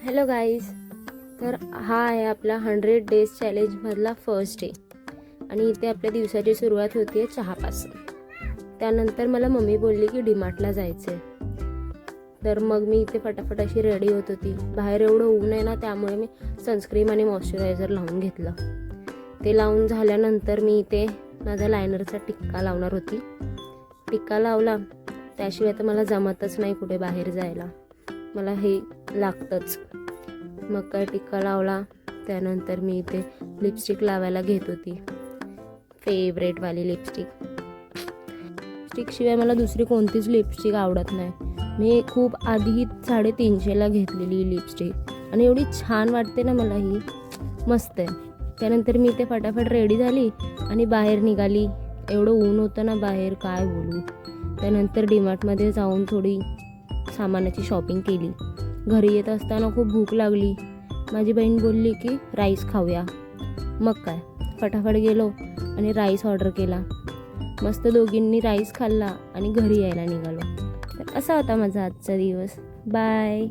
Hello guys, तर हा आहे आपला 100 डेज चॅलेंजमधला फर्स्ट डे आणि इथे आपल्या दिवसाची सुरुवात होती आहे चहापासून. त्यानंतर मला मम्मी बोलली की डीमार्टला जायचं आहे. तर मग मी इथे फटाफट अशी रेडी होत होती. बाहेर एवढं ऊन आहे ना, त्यामुळे मी सनस्क्रीम आणि मॉइश्चरायझर लावून घेतलं. ते लावून झाल्यानंतर मी इथे माझा लायनरचा टिक्का लावणार होती. टिक्का लावला, त्याशिवाय तर मला जमतच नाही कुठे बाहेर जायला, मला हे लागतंच. मग काय टिक्का लावला. त्यानंतर मी इथे लिपस्टिक लावायला घेत होती, फेवरेटवाली लिपस्टिकशिवाय मला दुसरी कोणतीच लिपस्टिक आवडत नाही. मी खूप आधी 350ला घेतलेली लिपस्टिक आणि एवढी छान वाटते ना मला, ही मस्त आहे. त्यानंतर मी इथे फटाफट रेडी झाली आणि बाहेर निघाली. एवढं ऊन होतं ना बाहेर, काय बोलू. त्यानंतर डीमार्टमध्ये जाऊन थोडी सामानाची शॉपिंग केली. घरी येत असताना खूप भूक लागली. माझी बहीण बोलली की राईस खाऊया. मग काय फटाफट गेलो आणि राईस ऑर्डर केला. मस्त दोघींनी राईस खाल्ला आणि घरी यायला निघालो. तर असा होता माझा आजचा दिवस. बाय.